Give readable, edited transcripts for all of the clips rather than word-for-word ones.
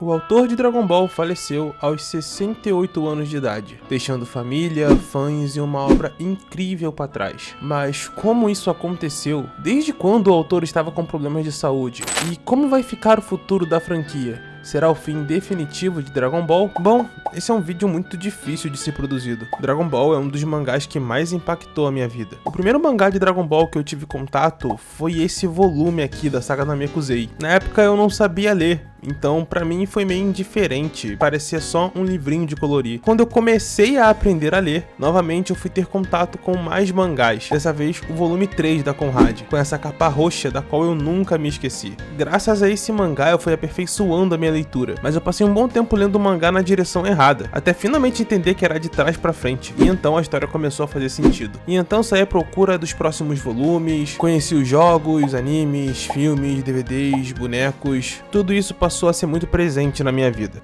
O autor de Dragon Ball faleceu aos 68 anos de idade, deixando família, fãs e uma obra incrível para trás. Mas como isso aconteceu? Desde quando o autor estava com problemas de saúde? E como vai ficar o futuro da franquia? Será o fim definitivo de Dragon Ball? Bom, esse é um vídeo muito difícil de ser produzido. Dragon Ball é um dos mangás que mais impactou a minha vida. O primeiro mangá de Dragon Ball que eu tive contato foi esse volume aqui da saga Namekusei. Na época eu não sabia ler, então pra mim foi meio indiferente, parecia só um livrinho de colorir. Quando eu comecei a aprender a ler, novamente eu fui ter contato com mais mangás, dessa vez o volume 3 da Conrad, com essa capa roxa da qual eu nunca me esqueci. Graças a esse mangá eu fui aperfeiçoando a minha leitura, mas eu passei um bom tempo lendo o mangá na direção errada, até finalmente entender que era de trás pra frente, e então a história começou a fazer sentido. E então saí à procura dos próximos volumes, conheci os jogos, animes, filmes, DVDs, bonecos, tudo isso passou a ser muito presente na minha vida.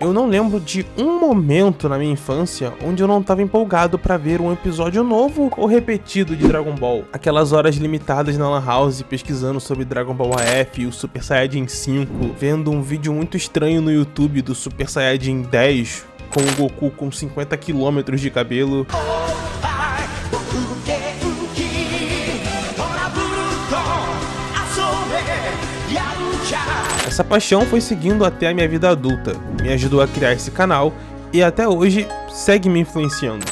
Eu não lembro de um momento na minha infância onde eu não estava empolgado para ver um episódio novo ou repetido de Dragon Ball. Aquelas horas limitadas na Lan House pesquisando sobre Dragon Ball AF e o Super Saiyajin 5, vendo um vídeo muito estranho no YouTube do Super Saiyajin 10 com o Goku com 50 km de cabelo. Essa paixão foi seguindo até a minha vida adulta, me ajudou a criar esse canal e até hoje segue me influenciando.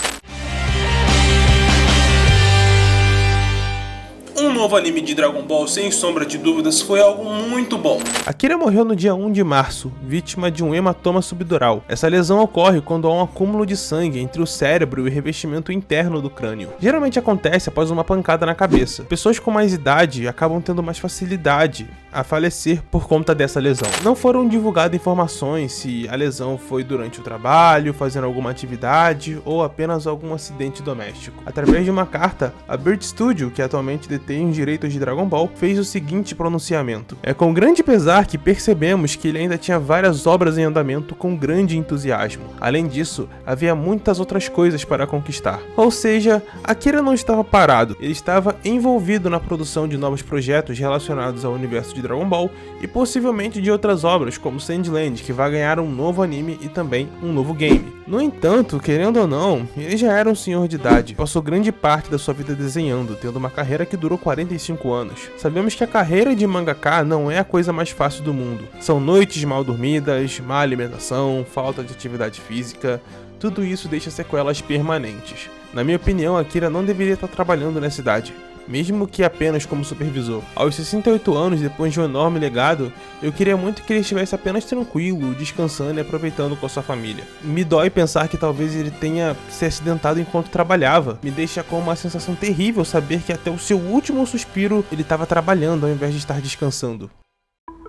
Um novo anime de Dragon Ball, sem sombra de dúvidas, foi algo muito bom. Akira morreu no dia 1 de março, vítima de um hematoma subdural. Essa lesão ocorre quando há um acúmulo de sangue entre o cérebro e o revestimento interno do crânio. Geralmente acontece após uma pancada na cabeça. Pessoas com mais idade acabam tendo mais facilidade a falecer por conta dessa lesão. Não foram divulgadas informações se a lesão foi durante o trabalho, fazendo alguma atividade ou apenas algum acidente doméstico. Através de uma carta, a Bird Studio, que atualmente detém os direitos de Dragon Ball, fez o seguinte pronunciamento: é com grande pesar que percebemos que ele ainda tinha várias obras em andamento com grande entusiasmo. Além disso, havia muitas outras coisas para conquistar. Ou seja, Akira não estava parado, ele estava envolvido na produção de novos projetos relacionados ao universo de Dragon Ball e possivelmente de outras obras como Sandland, que vai ganhar um novo anime e também um novo game. No entanto, querendo ou não, ele já era um senhor de idade, passou grande parte da sua vida desenhando, tendo uma carreira que durou 45 anos. Sabemos que a carreira de mangaka não é a coisa mais fácil do mundo. São noites mal dormidas, má alimentação, falta de atividade física, tudo isso deixa sequelas permanentes. Na minha opinião, Akira não deveria estar trabalhando nessa idade, mesmo que apenas como supervisor. Aos 68 anos, depois de um enorme legado, eu queria muito que ele estivesse apenas tranquilo, descansando e aproveitando com a sua família. Me dói pensar que talvez ele tenha se acidentado enquanto trabalhava. Me deixa com uma sensação terrível saber que até o seu último suspiro ele estava trabalhando ao invés de estar descansando.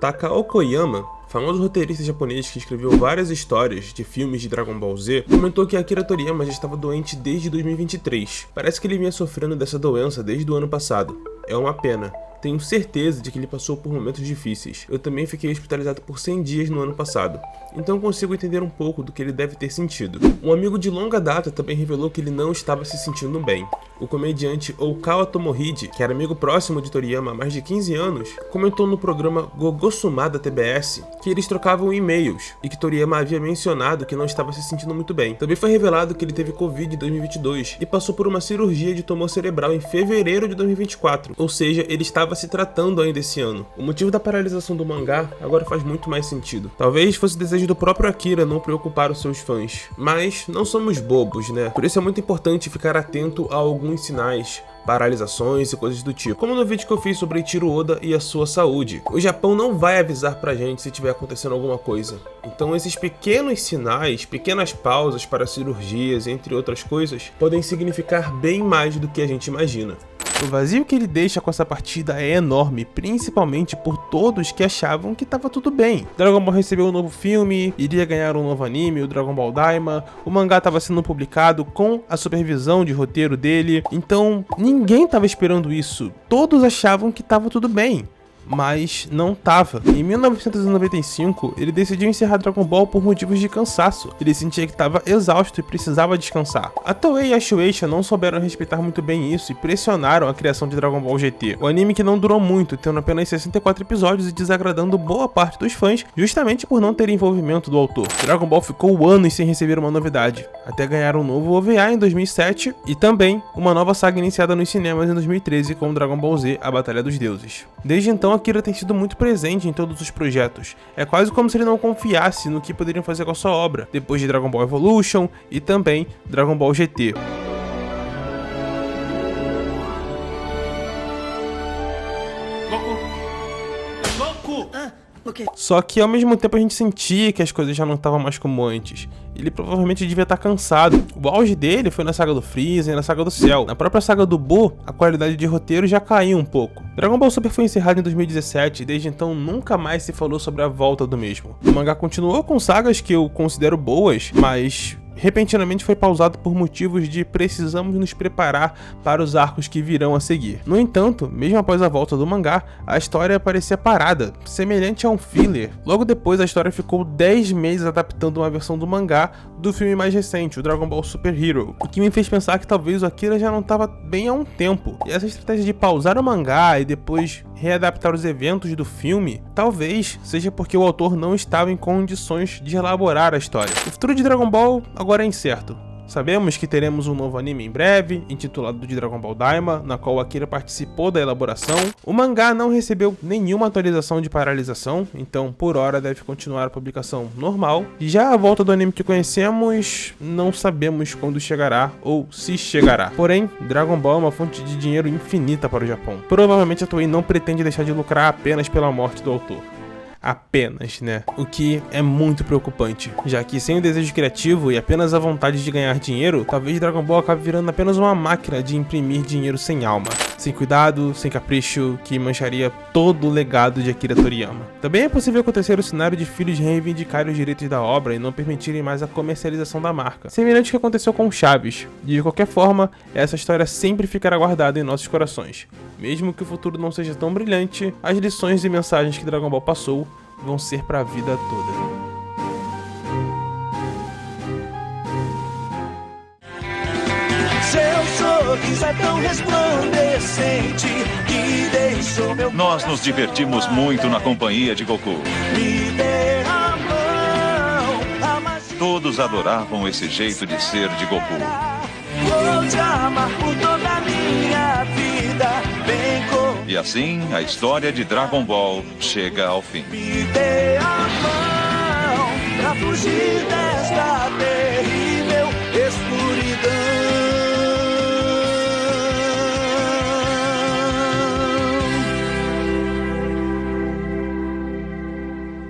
Takao Koyama, famoso roteirista japonês que escreveu várias histórias de filmes de Dragon Ball Z, comentou que Akira Toriyama já estava doente desde 2023. Parece que ele vinha sofrendo dessa doença desde o ano passado. É uma pena. Tenho certeza de que ele passou por momentos difíceis. Eu também fiquei hospitalizado por 100 dias no ano passado, então consigo entender um pouco do que ele deve ter sentido. Um amigo de longa data também revelou que ele não estava se sentindo bem. O comediante Okawa Tomohide, que era amigo próximo de Toriyama há mais de 15 anos, comentou no programa Gogosuma da TBS que eles trocavam e-mails e que Toriyama havia mencionado que não estava se sentindo muito bem. Também foi revelado que ele teve Covid em 2022 e passou por uma cirurgia de tumor cerebral em fevereiro de 2024, ou seja, ele estava se tratando ainda esse ano. O motivo da paralisação do mangá agora faz muito mais sentido. Talvez fosse o desejo do próprio Akira não preocupar os seus fãs, mas não somos bobos, né? Por isso é muito importante ficar atento a alguns sinais, paralisações e coisas do tipo, como no vídeo que eu fiz sobre Eiichiro Oda e a sua saúde. O Japão não vai avisar pra gente se tiver acontecendo alguma coisa. Então esses pequenos sinais, pequenas pausas para cirurgias, entre outras coisas, podem significar bem mais do que a gente imagina. O vazio que ele deixa com essa partida é enorme, principalmente por todos que achavam que estava tudo bem. Dragon Ball recebeu um novo filme, iria ganhar um novo anime, o Dragon Ball Daima, o mangá estava sendo publicado com a supervisão de roteiro dele, então ninguém estava esperando isso, todos achavam que estava tudo bem. mas não tava. Em 1995, ele decidiu encerrar Dragon Ball por motivos de cansaço. Ele sentia que estava exausto e precisava descansar. A Toei e a Shueisha não souberam respeitar muito bem isso e pressionaram a criação de Dragon Ball GT. O anime que não durou muito, tendo apenas 64 episódios e desagradando boa parte dos fãs, justamente por não ter envolvimento do autor. Dragon Ball ficou anos sem receber uma novidade, até ganhar um novo OVA em 2007 e também uma nova saga iniciada nos cinemas em 2013 com Dragon Ball Z, A Batalha dos Deuses. Desde então, Akira tem sido muito presente em todos os projetos. É quase como se ele não confiasse no que poderiam fazer com a sua obra, depois de Dragon Ball Evolution e também Dragon Ball GT. Só que ao mesmo tempo a gente sentia que as coisas já não estavam mais como antes. Ele provavelmente devia estar cansado. O auge dele foi na saga do Freeza e na saga do Cell. Na própria saga do Buu, a qualidade de roteiro já caiu um pouco. Dragon Ball Super foi encerrado em 2017 e desde então nunca mais se falou sobre a volta do mesmo. O mangá continuou com sagas que eu considero boas, mas repentinamente foi pausado por motivos de precisamos nos preparar para os arcos que virão a seguir. No entanto, mesmo após a volta do mangá, a história parecia parada, semelhante a um filler. Logo depois, a história ficou 10 meses adaptando uma versão do mangá do filme mais recente, o Dragon Ball Super Hero, o que me fez pensar que talvez o Akira já não estava bem há um tempo. E essa estratégia de pausar o mangá e depois readaptar os eventos do filme, talvez seja porque o autor não estava em condições de elaborar a história. O futuro de Dragon Ball agora é incerto. Sabemos que teremos um novo anime em breve, intitulado de Dragon Ball Daima, na qual Akira participou da elaboração. O mangá não recebeu nenhuma atualização de paralisação, então por hora deve continuar a publicação normal. Já a volta do anime que conhecemos, não sabemos quando chegará ou se chegará. Porém, Dragon Ball é uma fonte de dinheiro infinita para o Japão. Provavelmente a Toei não pretende deixar de lucrar apenas pela morte do autor. Apenas, né? O que é muito preocupante, já que sem o desejo criativo e apenas a vontade de ganhar dinheiro, talvez Dragon Ball acabe virando apenas uma máquina de imprimir dinheiro sem alma, sem cuidado, sem capricho, que mancharia todo o legado de Akira Toriyama. Também é possível acontecer o cenário de filhos reivindicarem os direitos da obra e não permitirem mais a comercialização da marca, semelhante ao que aconteceu com Chaves. De qualquer forma, essa história sempre ficará guardada em nossos corações. Mesmo que o futuro não seja tão brilhante, as lições e mensagens que Dragon Ball passou vão ser para a vida toda. Seu sorriso é tão resplandecente que deixou meu... Nós nos divertimos muito na companhia de Goku. Me dê a mão, todos adoravam esse jeito de ser de Goku. Vou te amar por toda a minha vida, bem como... E assim, a história de Dragon Ball chega ao fim. Me dê a mão pra fugir desta terra.